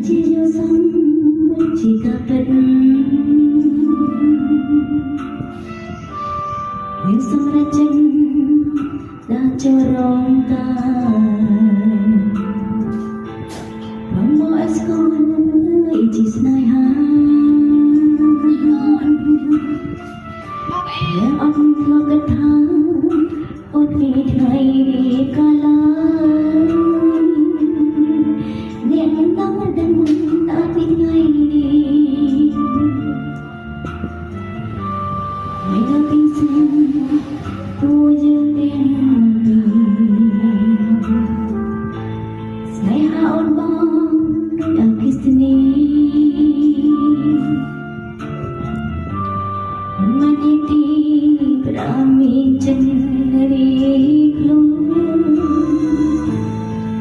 chia nhau sống chỉ ta biết những sông ra chân đã cho rong ta bằng mọi school chỉ snai ha em ăn lo cái tháng ôn vì ngày đi ca lai niềm tâm đừng ta biết ngày đi ngày đầu tiên sinh tôi dương tiền ngày hạ ôn bom đã ký xin